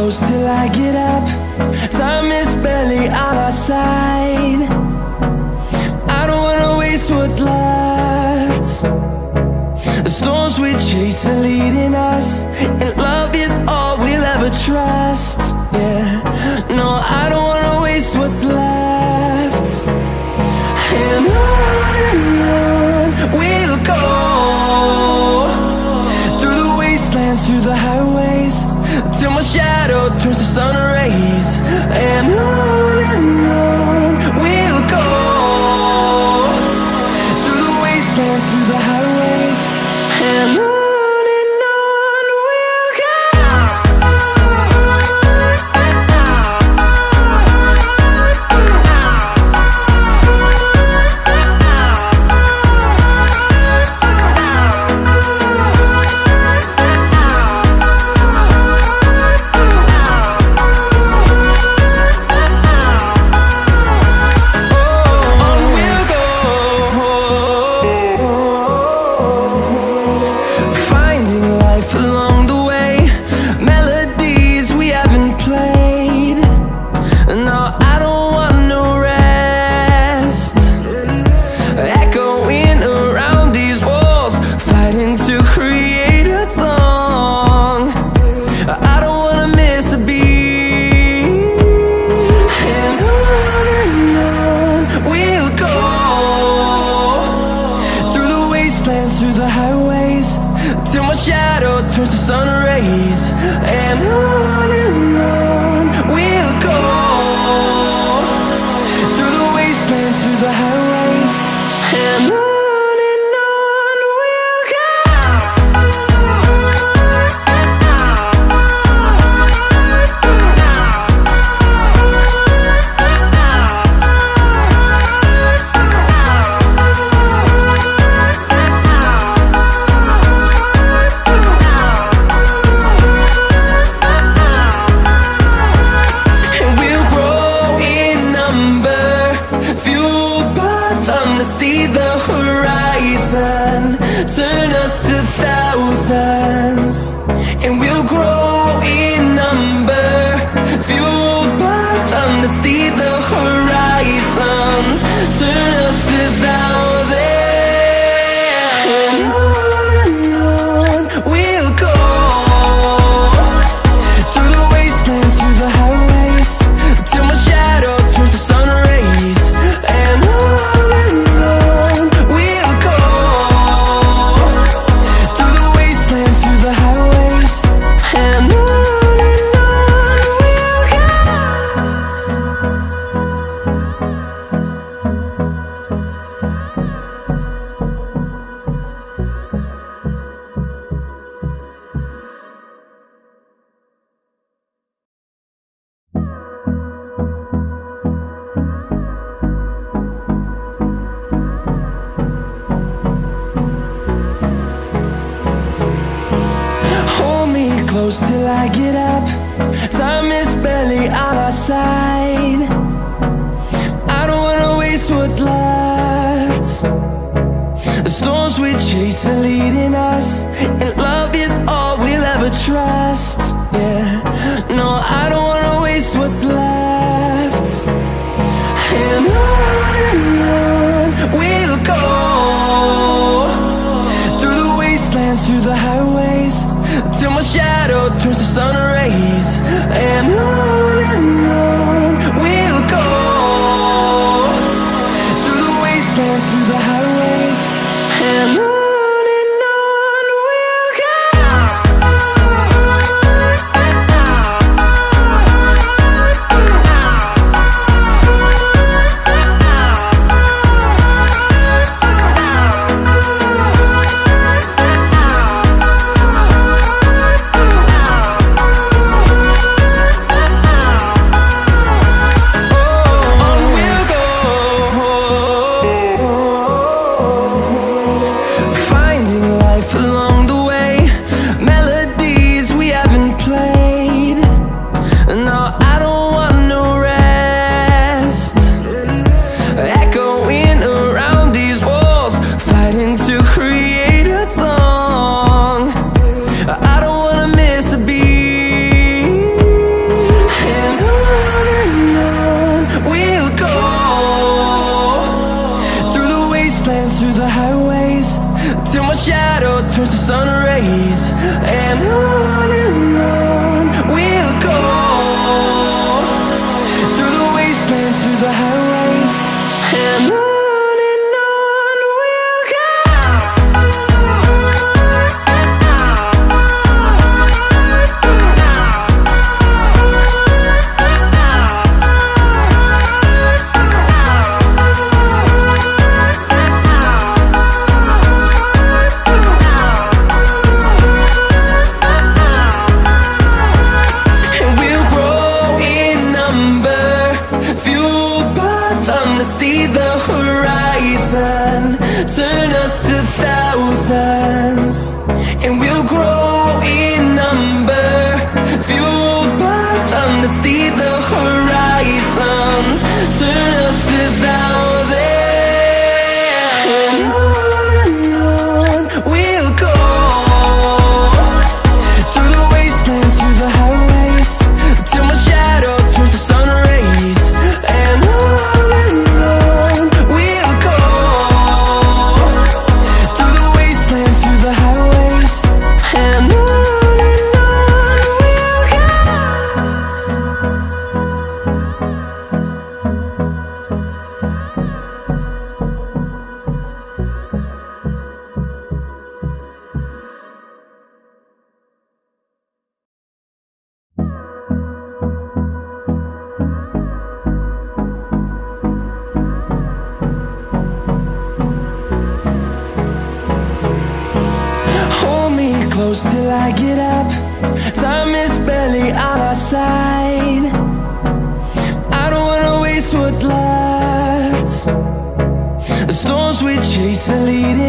close till I get up. Time is barely on our side. I don't wanna waste what's left. The storms we chase are leading us, and love is all we'll ever trust. Yeah, no, I don't wanna waste what's left. And on we'll go, through the wastelands, through the highways, till my shadow turns to sun rays. And on we'll go, through the wastelands, through the highways, and on we'll go. Through the highways, till my shadow turns to sun rays. And on we'll go, through the wastelands, through the highways, and on we'll go. See the horizon, turn us to thousands, and we'll grow in number, fueled by them. To see the horizon, turn us to thousands, and on we'll go, through the wastelands, through the highways, till my shadow turns to sun rays. And close till I get up. Time is barely on our side. I don't wanna waste what's left. The storms we chase are leading us, and love is all we'll ever trust. Yeah, no, I don't wanna waste what's left. And on we'll go, through the wastelands, through the highways, till my shadow turns to sun rays. And on we'll go, through the wastelands, through the highways, and on we'll go. through the highways, till my shadow turns to sun rays. And on we'll go, through the wastelands, through the highways. And on we'll go. See the horizon, turn us to thousands, and we'll grow in number, fueled by them to see the horizon, turn us to thousands. And on we'll go, through the wastelands, through the highways, till my shadow turns to sun rays. And close till I get up. Time is barely on our side. I don't wanna waste what's left. The storms we chase are leading